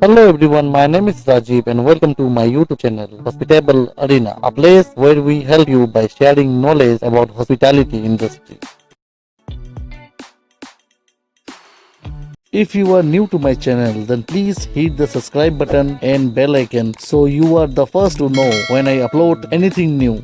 Hello everyone, my name is Rajiv and welcome to my YouTube channel Hospitable Arena, a place where we help you by sharing knowledge about hospitality industry. If you are new to my channel, then please hit the subscribe button and bell icon so you are the first to know when I upload anything new.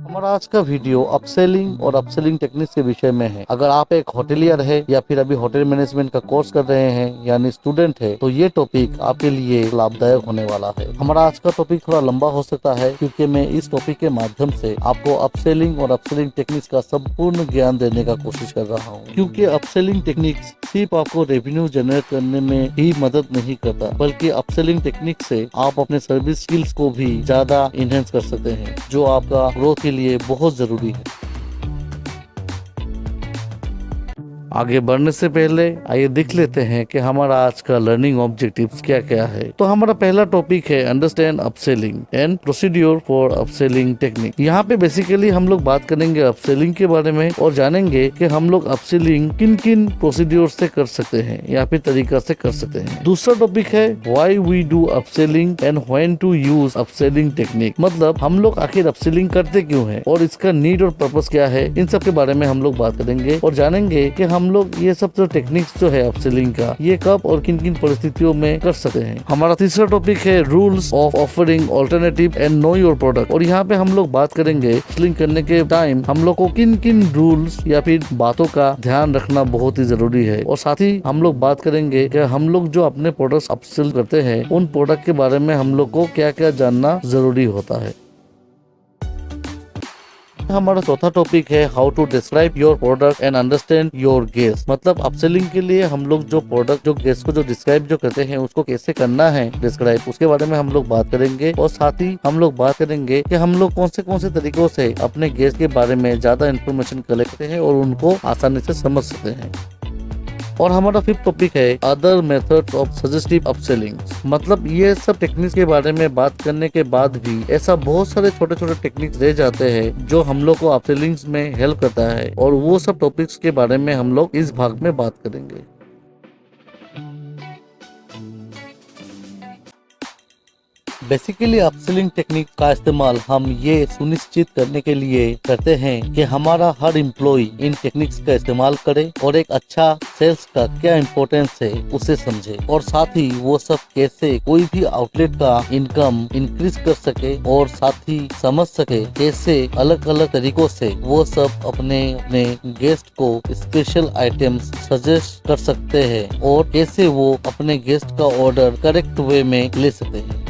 हमारा आज का video upselling और upselling techniques के विषय में है। अगर आप एक होटेलियर है या फिर अभी होटल मैनेजमेंट का कोर्स कर रहे हैं यानी स्टूडेंट है, तो ये टॉपिक आपके लिए लाभदायक होने वाला है। हमारा आज का टॉपिक थोड़ा लंबा हो सकता है क्योंकि मैं इस टॉपिक के माध्यम से आपको अपसेलिंग और अपसेलिंग टेक्निक्स का संपूर्ण ज्ञान देने का कोशिश कर रहा हूँ, क्योंकि अपसेलिंग टेक्निक्स सिर्फ आपको रेवेन्यू जनरेट करने में ही मदद नहीं करता, बल्कि अपसेलिंग टेक्निक से आप अपने सर्विस स्किल्स को भी ज्यादा इनहेंस कर सकते हैं, जो आपका ग्रोथ के लिए बहुत जरूरी है। आगे बढ़ने से पहले आइए देख लेते हैं कि हमारा आज का लर्निंग ऑब्जेक्टिव्स क्या क्या है। तो हमारा पहला टॉपिक है understand upselling and procedure for upselling technique. यहाँ पे बेसिकली हम लोग बात करेंगे अपसेलिंग के बारे में और जानेंगे कि हम लोग अपसेलिंग किन किन प्रोसीड्योर से कर सकते हैं या फिर तरीका से कर सकते हैं। दूसरा टॉपिक है why we do upselling and when to use upselling technique, मतलब हम लोग आखिर अपसेलिंग करते क्यों है और इसका नीड और पर्पस क्या है। इन सब के बारे में हम लोग बात करेंगे और जानेंगे कि हम लोग ये सब जो टेक्निक्स जो है अपसेलिंग का, ये कब और किन किन परिस्थितियों में कर सकते हैं। हमारा तीसरा टॉपिक है rules of offering alternative and know your product, और यहाँ पे हम लोग बात करेंगे अपसेलिंग करने के टाइम हम लोग को किन किन रूल्स या फिर बातों का ध्यान रखना बहुत ही जरूरी है। और साथ ही हम लोग बात करेंगे कि हम लोग जो अपने प्रोडक्ट्स अपसेल करते हैं उन प्रोडक्ट के बारे में हम लोग को क्या क्या जानना जरूरी होता है। हमारा चौथा टॉपिक है how to describe your product and understand your guest, मतलब अपसेलिंग के लिए हम लोग जो प्रोडक्ट जो गेस्ट को जो डिस्क्राइब जो करते हैं उसको कैसे करना है डिस्क्राइब, उसके बारे में हम लोग बात करेंगे। और साथ ही हम लोग बात करेंगे कि हम लोग कौन से तरीकों से अपने गेस्ट के बारे में ज्यादा इन्फॉर्मेशन कलेक्ट करते हैं और उनको आसानी से समझ सकते हैं। और हमारा फिफ्थ टॉपिक है other methods of suggestive upselling, मतलब ये सब टेक्निक्स के बारे में बात करने के बाद भी ऐसा बहुत सारे छोटे छोटे टेक्निक्स रह जाते हैं जो हम लोग को अपसेलिंग में हेल्प करता है, और वो सब टॉपिक्स के बारे में हम लोग इस भाग में बात करेंगे। बेसिकली अपसेलिंग टेक्निक का इस्तेमाल हम ये सुनिश्चित करने के लिए करते हैं कि हमारा हर एम्प्लॉय इन टेक्निक्स का इस्तेमाल करे और एक अच्छा सेल्स का क्या इम्पोर्टेंस है उसे समझे, और साथ ही वो सब कैसे कोई भी आउटलेट का इनकम इंक्रीज कर सके, और साथ ही समझ सके कैसे अलग अलग तरीकों से वो सब अपने गेस्ट को स्पेशल आइटम्स सजेस्ट कर सकते हैं और कैसे वो अपने गेस्ट का ऑर्डर करेक्ट वे में ले सकते हैं।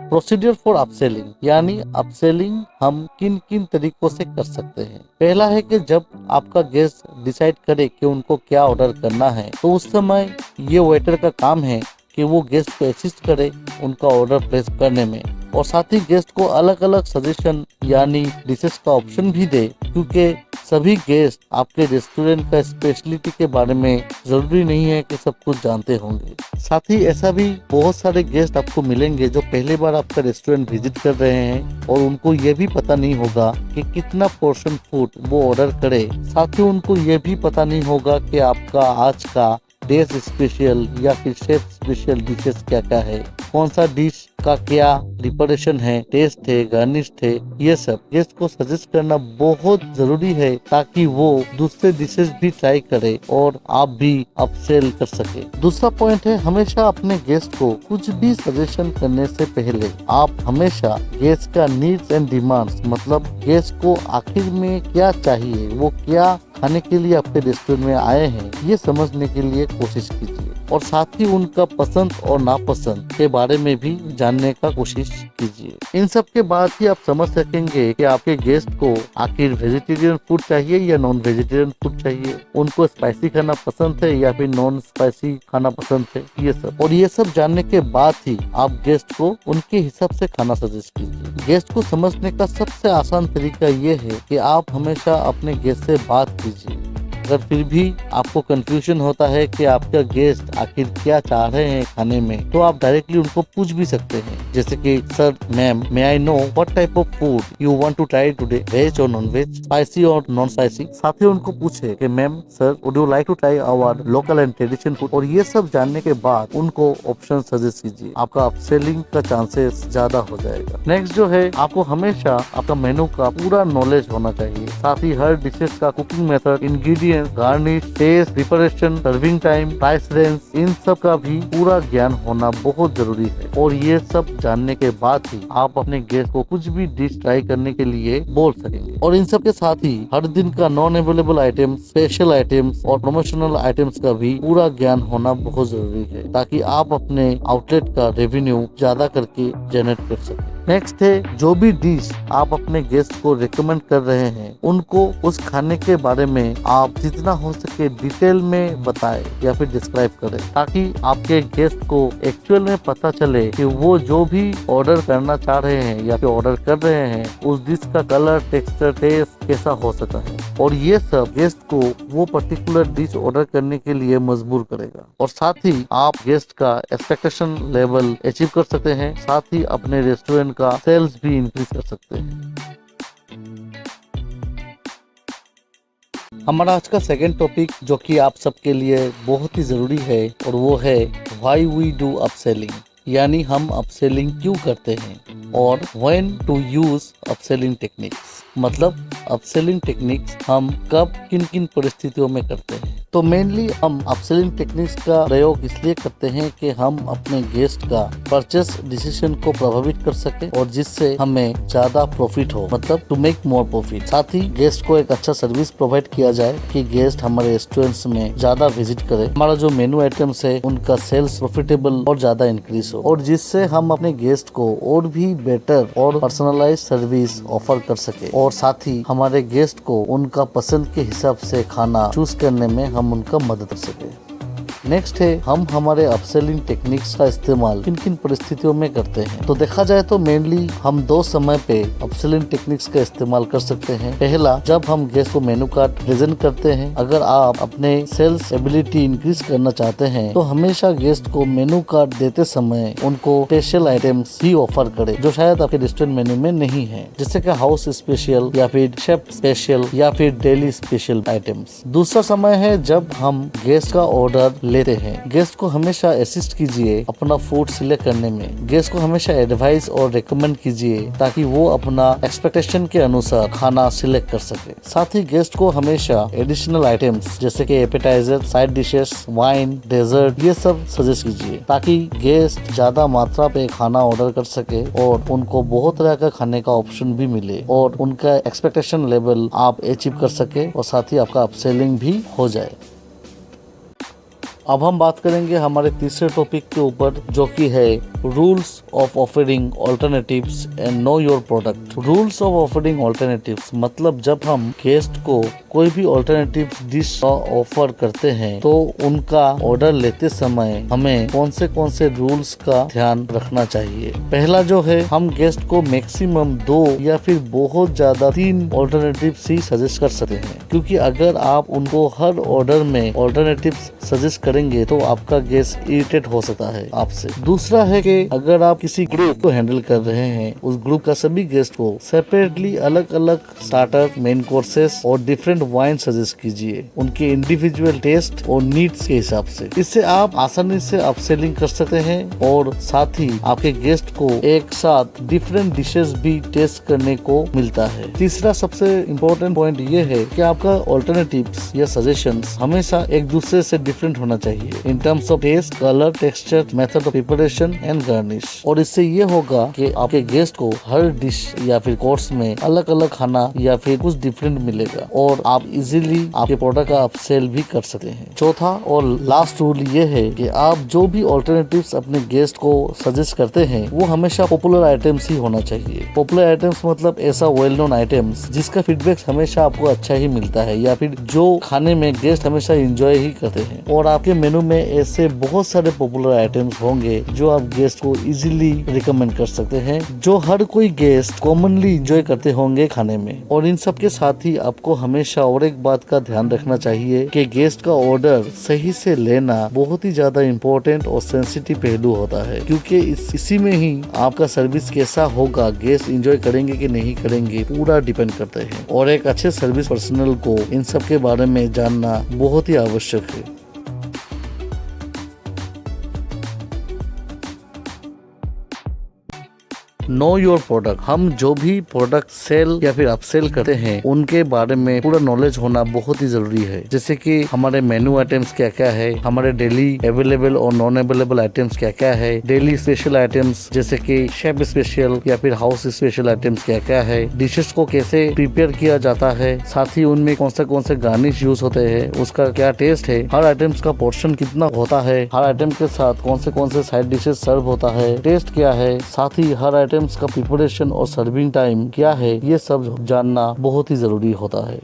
प्रोसीड्यूर फॉर अपसेलिंग, यानी अपसेलिंग हम किन किन तरीकों से कर सकते हैं। पहला है कि जब आपका गेस्ट डिसाइड करे कि उनको क्या ऑर्डर करना है, तो उस समय ये वेटर का काम है कि वो गेस्ट को असिस्ट करे उनका ऑर्डर प्लेस करने में, और साथ ही गेस्ट को अलग अलग सजेशन यानी डिशेस का ऑप्शन भी दे, क्योंकि सभी गेस्ट आपके रेस्टोरेंट का स्पेशलिटी के बारे में जरूरी नहीं है कि सब कुछ जानते होंगे। साथ ही ऐसा भी बहुत सारे गेस्ट आपको मिलेंगे जो पहली बार आपका रेस्टोरेंट विजिट कर रहे हैं और उनको ये भी पता नहीं होगा कि कितना पोर्शन फूड वो ऑर्डर करे। साथ ही उनको ये भी पता नहीं होगा कि आपका आज का डिश स्पेशल या फिर शेफ स्पेशल डिशेस क्या क्या है, कौन सा डिश का क्या प्रिपरेशन है, टेस्ट थे, गार्निश थे, ये सब गेस्ट को सजेस्ट करना बहुत जरूरी है ताकि वो दूसरे डिशेस भी ट्राई करे और आप भी अपसेल कर सके। दूसरा पॉइंट है हमेशा अपने गेस्ट को कुछ भी सजेशन करने से पहले आप हमेशा गेस्ट का नीड्स एंड डिमांड्स, मतलब गेस्ट को आखिर में क्या चाहिए, वो क्या खाने के लिए आपके रेस्टोरेंट में आए हैं, ये समझने के लिए कोशिश कीजिए, और साथ ही उनका पसंद और नापसंद के बारे में भी जानने का कोशिश कीजिए। इन सब के बाद ही आप समझ सकेंगे कि आपके गेस्ट को आखिर वेजिटेरियन फूड चाहिए या नॉन वेजिटेरियन फूड चाहिए, उनको स्पाइसी खाना पसंद है या फिर नॉन स्पाइसी खाना पसंद है, ये सब। और ये सब जानने के बाद ही आप गेस्ट को उनके हिसाब से खाना सजेस्ट कीजिए। गेस्ट को समझने का सबसे आसान तरीका ये है कि आप हमेशा अपने गेस्ट से बात कीजिए। अगर फिर भी आपको कंफ्यूजन होता है कि आपका गेस्ट आखिर क्या चाह रहे हैं खाने में, तो आप डायरेक्टली उनको पूछ भी सकते हैं, जैसे कि sir ma'am may I know what type of food you want to try today, veg और नॉन वेज, स्पाइसी और नॉन स्पाइसी। साथ ही उनको पूछे कि ma'am sir would you like to try our local and tradition food. और ये सब जानने के बाद उनको ऑप्शन सजेस्ट कीजिए, आपका अपसेलिंग का चांसेस ज्यादा हो जाएगा। नेक्स्ट जो है, आपको हमेशा आपका मेनू का पूरा नॉलेज होना चाहिए। साथ ही हर डिशेस का cooking method, ingredients, garnish, taste, preparation, serving time, price range, इन सब का भी पूरा ज्ञान होना बहुत जरूरी है। और ये सब जानने के बाद ही आप अपने गेस्ट को कुछ भी डिश ट्राई करने के लिए बोल सकेंगे। और इन सब के साथ ही हर दिन का non available items, special items और प्रमोशनल आइटम्स का भी पूरा ज्ञान होना बहुत जरूरी है, ताकि आप अपने आउटलेट का रेवेन्यू ज्यादा करके जनरेट कर सकें। नेक्स्ट है, जो भी डिश आप अपने गेस्ट को रिकमेंड कर रहे हैं, उनको उस खाने के बारे में आप जितना हो सके डिटेल में बताएं या फिर डिस्क्राइब करें, ताकि आपके गेस्ट को एक्चुअल में पता चले कि वो जो भी ऑर्डर करना चाह रहे हैं या फिर ऑर्डर कर रहे हैं, उस डिश का कलर, टेक्सचर, टेस्ट कैसा हो सकता है। और ये सब गेस्ट को वो पर्टिकुलर डिश ऑर्डर करने के लिए मजबूर करेगा। और साथ ही आप गेस्ट का एक्सपेक्टेशन लेवल अचीव कर सकते हैं, साथ ही अपने रेस्टोरेंट का सेल्स भी इंक्रीज कर सकते हैं। हमारा आज का सेकंड टॉपिक जो कि आप सबके लिए बहुत ही जरूरी है, और वो है व्हाई वी डू अपसेलिंग, यानी हम अपसेलिंग क्यों करते हैं और when to use upselling techniques, मतलब अपसेलिंग टेक्निक्स हम कब किन किन परिस्थितियों में करते हैं। तो मेनली हम अपसेलिंग टेक्निक्स का प्रयोग इसलिए करते हैं कि हम अपने गेस्ट का परचेस डिसीजन को प्रभावित कर सके और जिससे हमें ज्यादा प्रॉफिट हो, मतलब टू मेक मोर प्रॉफिट। साथ ही गेस्ट को एक अच्छा सर्विस प्रोवाइड किया जाए कि गेस्ट हमारे रेस्टोरेंट्स में ज्यादा विजिट करे, हमारा जो मेनू आइटम्स है उनका सेल्स प्रॉफिटेबल और ज्यादा इंक्रीज हो, और जिससे हम अपने गेस्ट को और भी बेटर और पर्सनलाइज सर्विस ऑफर कर सके, और साथ ही हमारे गेस्ट को उनका पसंद के हिसाब से खाना चूज करने में हम उनका मदद कर सके। नेक्स्ट है, हम हमारे अपसेलिंग टेक्निक्स का इस्तेमाल किन किन परिस्थितियों में करते हैं। तो देखा जाए तो मेनली हम दो समय पे अपसेलिंग टेक्निक्स का इस्तेमाल कर सकते हैं। पहला, जब हम गेस्ट को मेनू कार्ड प्रेजेंट करते हैं। अगर आप अपने सेल्स एबिलिटी इंक्रीज करना चाहते हैं तो हमेशा गेस्ट को मेनू कार्ड देते समय उनको स्पेशल आइटम्स ही ऑफर करें जो शायद आपके रेस्टोरेंट मेन्यू में नहीं है, जैसे कि हाउस स्पेशल या फिर शेफ स्पेशल या फिर डेली स्पेशल आइटम्स। दूसरा समय है जब हम गेस्ट का ऑर्डर लेते हैं। गेस्ट को हमेशा असिस्ट कीजिए अपना फूड सिलेक्ट करने में। गेस्ट को हमेशा एडवाइस और रिकमेंड कीजिए ताकि वो अपना एक्सपेक्टेशन के अनुसार खाना सिलेक्ट कर सके। साथ ही गेस्ट को हमेशा एडिशनल आइटम्स जैसे कि appetizer, side dishes, wine, dessert, ये सब सजेस्ट कीजिए ताकि गेस्ट ज्यादा मात्रा पे खाना ऑर्डर कर सके और उनको बहुत तरह का खाने का ऑप्शन भी मिले और उनका एक्सपेक्टेशन लेवल आप अचीव कर सके और साथ ही आपका अपसेलिंग भी हो जाए। अब हम बात करेंगे हमारे तीसरे टॉपिक के ऊपर जो कि है rules of offering alternatives and know your product. Rules of offering alternatives मतलब जब हम गेस्ट को कोई भी ऑल्टरनेटिव डिश का ऑफर करते हैं तो उनका ऑर्डर लेते समय हमें कौन से रूल्स का ध्यान रखना चाहिए। पहला जो है, हम गेस्ट को मैक्सिमम 2 या फिर बहुत ज्यादा 3 ऑल्टरनेटिव ही सजेस्ट कर सकते हैं, क्योंकि अगर आप उनको हर ऑर्डर में ऑल्टरनेटिव सजेस्ट करेंगे तो आपका गेस्ट इरिटेट हो सकता है आपसे। दूसरा है कि अगर आप किसी ग्रुप को हैंडल कर रहे हैं, उस ग्रुप का सभी गेस्ट को सेपरेटली अलग अलग स्टार्टर, मेन कोर्सेस और डिफरेंट वाइन सजेस्ट कीजिए उनके इंडिविजुअल टेस्ट और नीड्स के हिसाब से। इससे आप आसानी से अपसेलिंग कर सकते हैं और साथ ही आपके गेस्ट को एक साथ डिफरेंट डिशेस भी टेस्ट करने को मिलता है। तीसरा सबसे इम्पोर्टेंट पॉइंट ये है कि आपका ऑल्टरनेटिव्स या सजेशंस हमेशा एक दूसरे से डिफरेंट होना चाहिए in terms of taste, colour, texture, method of preparation and garnish. और इससे ये होगा कि आपके गेस्ट को हर डिश या फिर कोर्स में अलग अलग खाना या फिर कुछ डिफरेंट मिलेगा और आप इजीली आपके प्रोडक्ट का अपसेल भी कर सकते हैं। चौथा और लास्ट रूल ये है कि आप जो भी ऑल्टरनेटिव्स अपने गेस्ट को सजेस्ट करते हैं वो हमेशा पॉपुलर आइटम्स ही होना चाहिए। पॉपुलर आइटम्स मतलब ऐसा वेल नोन आइटम्स जिसका फीडबैक हमेशा आपको अच्छा ही मिलता है या फिर जो खाने में गेस्ट हमेशा एंजॉय ही करते हैं। और आपके मेनू में ऐसे बहुत सारे पॉपुलर आइटम्स होंगे जो आप गेस्ट गेस्ट को इजीली रिकमेंड कर सकते हैं, जो हर कोई गेस्ट कॉमनली एंजॉय करते होंगे खाने में। और इन सब के साथ ही आपको हमेशा और एक बात का ध्यान रखना चाहिए कि गेस्ट का ऑर्डर सही से लेना बहुत ही ज्यादा इम्पोर्टेंट और सेंसिटिव पहलू होता है, क्योंकि इसी में ही आपका सर्विस कैसा होगा, गेस्ट एंजॉय करेंगे कि नहीं करेंगे, पूरा डिपेंड करते हैं। और एक अच्छे सर्विस पर्सनल को इन सब के बारे में जानना बहुत ही आवश्यक है। Know your product. हम जो भी प्रोडक्ट सेल या फिर अपसेल करते हैं उनके बारे में पूरा नॉलेज होना बहुत ही जरूरी है। जैसे कि हमारे मेन्यू आइटम्स क्या क्या है, हमारे डेली अवेलेबल और नॉन अवेलेबल आइटम्स क्या क्या है, डेली स्पेशल आइटम्स जैसे कि शेफ स्पेशल या फिर हाउस स्पेशल आइटम्स क्या क्या है, डिशेस को कैसे प्रिपेयर किया जाता है, साथ ही उनमें कौन से गार्निश यूज होते हैं, उसका क्या टेस्ट है, हर आइटम्स का पोर्शन कितना होता है, हर आइटम के साथ कौन से साइड डिशेस सर्व होता है, टेस्ट क्या है, साथ ही हर आइटम्स का प्रिपरेशन और सर्विंग टाइम क्या है, ये सब जानना बहुत ही जरूरी होता है।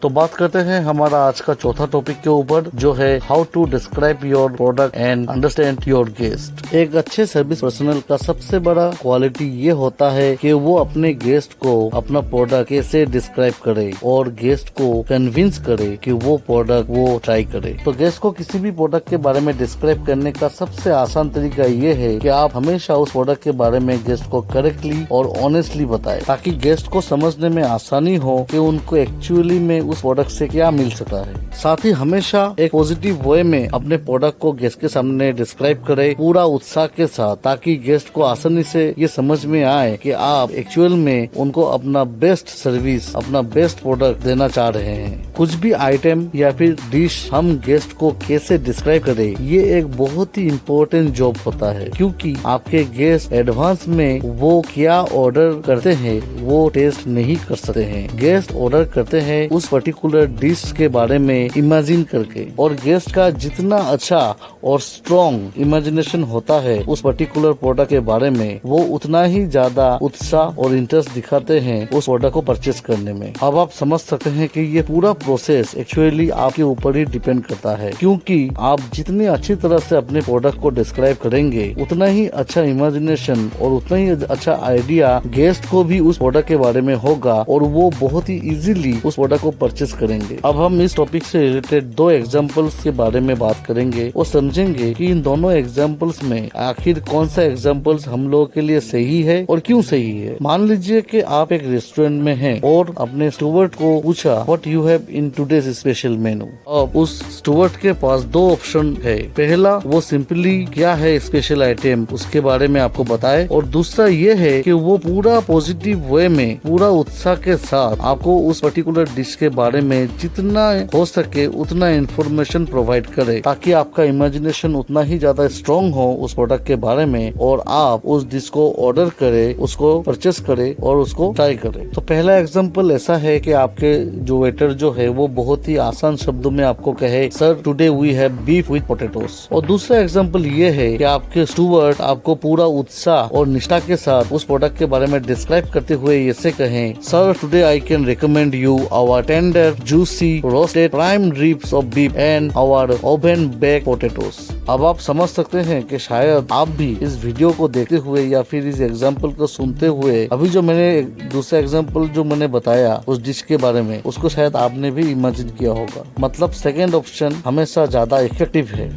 तो बात करते हैं हमारा आज का चौथा टॉपिक के ऊपर, जो है how to describe your product and understand your guest. एक अच्छे सर्विस पर्सनल का सबसे बड़ा क्वालिटी ये होता है कि वो अपने गेस्ट को अपना प्रोडक्ट कैसे डिस्क्राइब करे और गेस्ट को कन्विंस करे कि वो प्रोडक्ट वो ट्राई करे। तो गेस्ट को किसी भी प्रोडक्ट के बारे में डिस्क्राइब करने का सबसे आसान तरीका ये है कि आप हमेशा उस प्रोडक्ट के बारे में गेस्ट को करेक्टली और ऑनेस्टली बताएं, ताकि गेस्ट को समझने में आसानी हो कि उनको एक्चुअली में उस प्रोडक्ट से क्या मिल सकता है। साथ ही हमेशा एक पॉजिटिव वे में अपने प्रोडक्ट को गेस्ट के सामने डिस्क्राइब करें पूरा उत्साह के साथ, ताकि गेस्ट को आसानी से ये समझ में आए कि आप एक्चुअल में उनको अपना बेस्ट सर्विस, अपना बेस्ट प्रोडक्ट देना चाह रहे हैं। कुछ भी आइटम या फिर डिश हम गेस्ट को कैसे डिस्क्राइब करें, ये एक बहुत ही इम्पोर्टेंट जॉब होता है, क्योंकि आपके गेस्ट एडवांस में वो क्या ऑर्डर करते हैं वो टेस्ट नहीं कर सकते हैं। गेस्ट ऑर्डर करते हैं उस पर्टिकुलर डिश के बारे में इमेजिन करके, और गेस्ट का जितना अच्छा और स्ट्रॉन्ग इमेजिनेशन होता है उस पर्टिकुलर प्रोडक्ट के बारे में, वो उतना ही ज्यादा उत्साह और इंटरेस्ट दिखाते हैं उस प्रोडक्ट को परचेस करने में। अब आप समझ सकते हैं कि ये पूरा प्रोसेस एक्चुअली आपके ऊपर ही डिपेंड करता है, क्योंकि आप जितनी अच्छी तरह से अपने प्रोडक्ट को डिस्क्राइब करेंगे उतना ही अच्छा इमेजिनेशन और उतना ही अच्छा आइडिया गेस्ट को भी उस प्रोडक्ट के बारे में होगा, और वो बहुत ही इजीली उस प्रोडक्ट को परचेस करेंगे। अब हम इस टॉपिक से रिलेटेड दो एग्जांपल्स के बारे में बात करेंगे और समझेंगे कि इन दोनों एग्जांपल्स में आखिर कौन सा एग्जांपल्स हम लोगों के लिए सही है और क्यों सही है। मान लीजिए कि आप एक रेस्टोरेंट में हैं और अपने स्टूवर्ड को पूछा what you have in today's special menu. अब उस स्टूवर्ड के पास दो ऑप्शन है, पहला वो सिंपली क्या है स्पेशल आइटम उसके बारे में आपको बताए, और दूसरा ये है कि वो पूरा पॉजिटिव वे में पूरा उत्साह के साथ आपको उस पर्टिकुलर डिश के बारे में जितना हो सके उतना इंफॉर्मेशन प्रोवाइड करे, ताकि आपका इमेजिनेशन उतना ही ज्यादा स्ट्रॉन्ग हो उस प्रोडक्ट के बारे में और आप उस डिश को ऑर्डर करे, उसको परचेस करे और उसको ट्राई करे। तो पहला एग्जांपल ऐसा है कि आपके जो वेटर जो है वो बहुत ही आसान शब्दों में आपको कहे sir today we have beef with potatoes, और दूसरा एग्जांपल ये है कि आपके स्टूवर्ड आपको पूरा उत्साह और निष्ठा के साथ उस प्रोडक्ट के बारे में डिस्क्राइब करते हुए ऐसे कहें sir today I can recommend you our tender juicy roasted prime ribs of beef and our oven baked potatoes। अब आप समझ सकते हैं कि शायद आप भी इस वीडियो को देखते हुए या फिर इस एग्जाम्पल को सुनते हुए अभी जो मैंने दूसरा एग्जाम्पल जो मैंने बताया उस डिश के बारे में उसको शायद आपने भी इमेजिन किया होगा। मतलब सेकेंड ऑप्शन हमेशा ज्यादा इफेक्टिव है।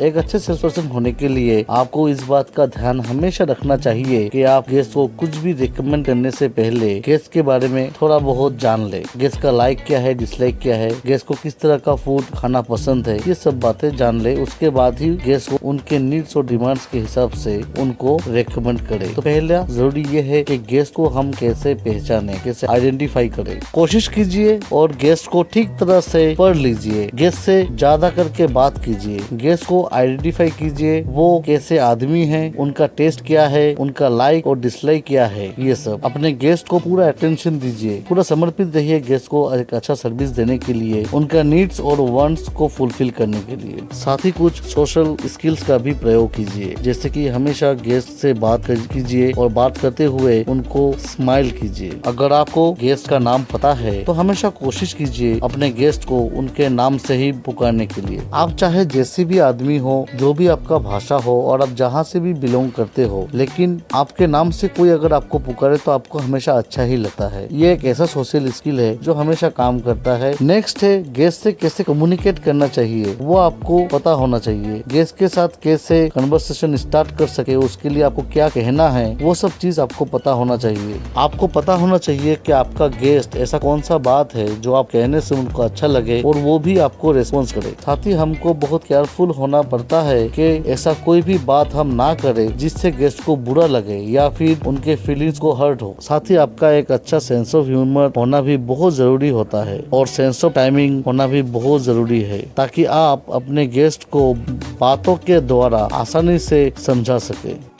एक अच्छे सेल्स पर्सन होने के लिए आपको इस बात का ध्यान हमेशा रखना चाहिए कि आप गेस्ट को कुछ भी रिकमेंड करने से पहले गेस्ट के बारे में थोड़ा बहुत जान ले। गेस्ट का लाइक क्या है, डिसलाइक क्या है, गेस्ट को किस तरह का फूड खाना पसंद है, ये सब बातें जान ले। उसके बाद ही गेस्ट को उनके नीड्स और डिमांड्स के हिसाब से उनको रिकमेंड करे। तो पहला जरूरी ये है कि गेस्ट को हम कैसे पहचाने, कैसे आइडेंटिफाई करें। कोशिश कीजिए और गेस्ट को ठीक तरह से पढ़ लीजिए, गेस्ट से ज्यादा करके बात कीजिए, गेस्ट को आइडेंटिफाई कीजिए, वो कैसे आदमी है, उनका टेस्ट क्या है, उनका लाइक और डिसलाइक क्या है। ये सब अपने गेस्ट को पूरा अटेंशन दीजिए, पूरा समर्पित रहिए गेस्ट को एक अच्छा सर्विस देने के लिए, उनका नीड्स और वांट्स को फुलफिल करने के लिए। साथ ही कुछ सोशल स्किल्स का भी प्रयोग कीजिए, जैसे कि हमेशा गेस्ट से बात कीजिए और बात करते हुए उनको स्माइल कीजिए। अगर आपको गेस्ट का नाम पता है तो हमेशा कोशिश कीजिए अपने गेस्ट को उनके नाम से ही पुकारने के लिए। आप चाहे जैसे भी आदमी हो, जो भी आपका भाषा हो और आप जहाँ से भी बिलोंग करते हो, लेकिन आपके नाम से कोई अगर आपको पुकारे तो आपको हमेशा अच्छा ही लगता है। ये एक ऐसा सोशल स्किल है जो हमेशा काम करता है। नेक्स्ट है गेस्ट से कैसे कम्युनिकेट करना चाहिए, वो आपको पता होना चाहिए। गेस्ट के साथ कैसे कन्वर्सेशन स्टार्ट कर सके, उसके लिए आपको क्या कहना है, वो सब चीज आपको पता होना चाहिए। आपको पता होना चाहिए कि आपका गेस्ट ऐसा कौन सा बात है जो आप कहने से उनको अच्छा लगे और वो भी आपको रेस्पॉन्स करे। साथ ही हमको बहुत केयरफुल होना पड़ता है कि ऐसा कोई भी बात हम ना करें जिससे गेस्ट को बुरा लगे या फिर उनके फीलिंग्स को हर्ट हो। साथ ही आपका एक अच्छा सेंस ऑफ ह्यूमर होना भी बहुत जरूरी होता है और सेंस ऑफ टाइमिंग होना भी बहुत जरूरी है, ताकि आप अपने गेस्ट को बातों के द्वारा आसानी से समझा सके।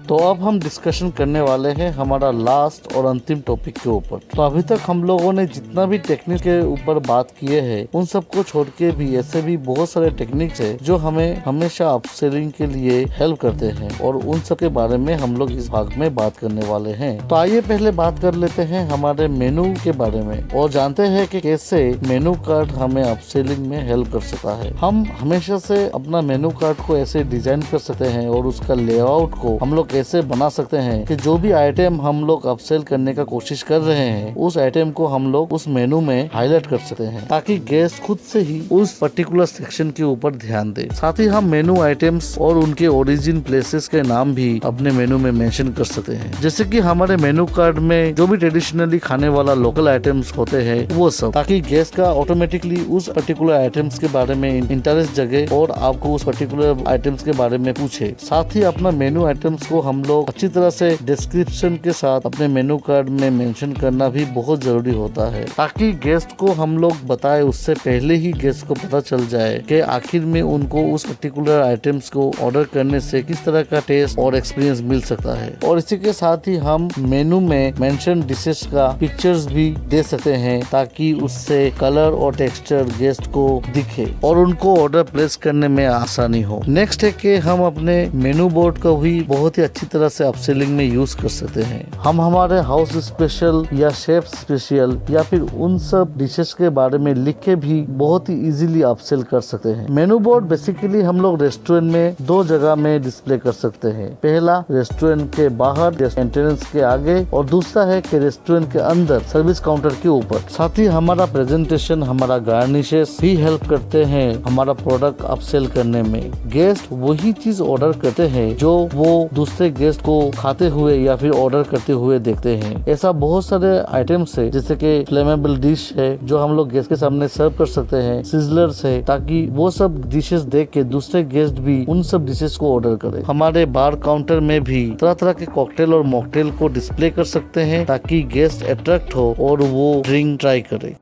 तो अब हम डिस्कशन करने वाले हैं हमारा लास्ट और अंतिम टॉपिक के ऊपर। तो अभी तक हम लोगों ने जितना भी टेक्निक के ऊपर बात किए हैं, उन सबको छोड़ के भी ऐसे भी बहुत सारे टेक्निक्स है जो हमें हमेशा अपसेलिंग के लिए हेल्प करते हैं और उन सब के बारे में हम लोग इस भाग में बात करने वाले हैं। तो आइए पहले बात कर लेते हैं हमारे मेनू के बारे में और जानते हैं कि कैसे मेनू कार्ड हमें अपसेलिंग में हेल्प कर सकता है। हम हमेशा से अपना मेनू कार्ड को ऐसे डिजाइन कर सकते हैं और उसका लेआउट को हम लोग ऐसे बना सकते हैं कि जो भी आइटम हम लोग अपसेल करने का कोशिश कर रहे हैं, उस आइटम को हम लोग उस मेनू में हाईलाइट कर सकते हैं, ताकि गेस्ट खुद से ही उस पर्टिकुलर सेक्शन के ऊपर ध्यान दे। साथ ही हम मेनू आइटम्स और उनके ओरिजिन प्लेसेस के नाम भी अपने मेनू में मेंशन कर सकते हैं, जैसे कि हमारे मेनू कार्ड में जो भी ट्रेडिशनली खाने वाला लोकल आइटम्स होते हैं वो सब, ताकि गेस्ट का ऑटोमेटिकली उस पर्टिकुलर आइटम्स के बारे में इंटरेस्ट जगे और आपको उस पर्टिकुलर आइटम्स के बारे में पूछे। साथ ही अपना मेनू आइटम्स को हम लोग अच्छी तरह से डिस्क्रिप्शन के साथ अपने मेनू कार्ड में मेंशन करना भी बहुत जरूरी होता है, ताकि गेस्ट को हम लोग बताए उससे पहले ही गेस्ट को पता चल जाए कि आखिर में उनको उस पर्टिकुलर आइटम्स को ऑर्डर करने से किस तरह का टेस्ट और एक्सपीरियंस मिल सकता है। और इसी के साथ ही हम मेनू में मेंशन डिशेस का पिक्चर्स भी दे सकते हैं, ताकि उससे कलर और टेक्सचर गेस्ट को दिखे और उनको ऑर्डर प्लेस करने में आसानी हो। नेक्स्ट है कि हम अपने मेनू बोर्ड को भी बहुत ही अच्छी तरह से अपसेलिंग में यूज कर सकते हैं। हम हमारे हाउस स्पेशल या शेफ स्पेशल या फिर उन सब डिशेस के बारे में लिख के भी बहुत ही इजीली अपसेल कर सकते हैं। मेनू बोर्ड बेसिकली हम लोग रेस्टोरेंट में दो जगह में डिस्प्ले कर सकते हैं। पहला रेस्टोरेंट के बाहर एंट्रेंस के आगे और दूसरा है कि रेस्टोरेंट के अंदर सर्विस काउंटर के ऊपर। साथ ही हमारा प्रेजेंटेशन, हमारा गार्निशेस भी हेल्प करते हैं हमारा प्रोडक्ट अपसेल करने में। गेस्ट वही चीज ऑर्डर करते हैं जो वो दूसरे गेस्ट को खाते हुए या फिर ऑर्डर करते हुए देखते हैं। ऐसा बहुत सारे आइटम्स है, जैसे कि फ्लेमेबल डिश है जो हम लोग गेस्ट के सामने सर्व कर सकते हैं, सिजलर्स है, ताकि वो सब डिशेस देख के दूसरे गेस्ट भी उन सब डिशेस को ऑर्डर करें। हमारे बार काउंटर में भी तरह तरह के कॉकटेल और मॉकटेल को डिस्प्ले कर सकते हैं, ताकि गेस्ट अट्रैक्ट हो और वो ड्रिंक ट्राई करे।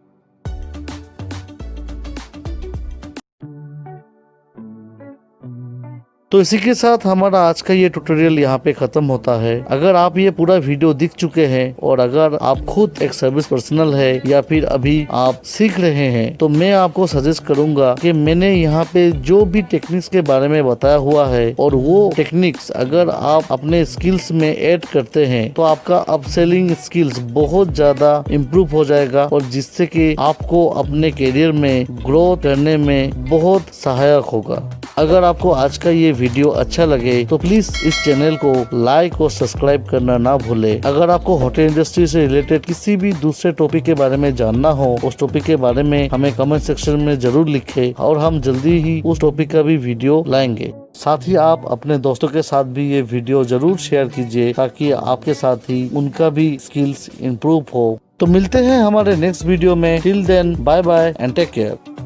तो इसी के साथ हमारा आज का ये ट्यूटोरियल यहाँ पे खत्म होता है। अगर आप ये पूरा वीडियो देख चुके हैं और अगर आप खुद एक सर्विस पर्सनल है या फिर अभी आप सीख रहे हैं, तो मैं आपको सजेस्ट करूंगा कि मैंने यहाँ पे जो भी टेक्निक्स के बारे में बताया हुआ है और वो टेक्निक्स अगर आप अपने स्किल्स में ऐड करते हैं तो आपका अपसेलिंग स्किल्स बहुत ज्यादा इम्प्रूव हो जाएगा और जिससे कि आपको अपने करियर में ग्रो करने में बहुत सहायक होगा। अगर आपको आज का ये वीडियो अच्छा लगे तो प्लीज इस चैनल को लाइक और सब्सक्राइब करना ना भूले। अगर आपको होटल इंडस्ट्री से रिलेटेड किसी भी दूसरे टॉपिक के बारे में जानना हो, उस टॉपिक के बारे में हमें कमेंट सेक्शन में जरूर लिखें और हम जल्दी ही उस टॉपिक का भी वीडियो लाएंगे। साथ ही आप अपने दोस्तों के साथ भी ये वीडियो जरूर शेयर कीजिए, ताकि आपके साथ ही उनका भी स्किल्स इम्प्रूव हो। तो मिलते हैं हमारे नेक्स्ट वीडियो में। Till then bye bye and take care.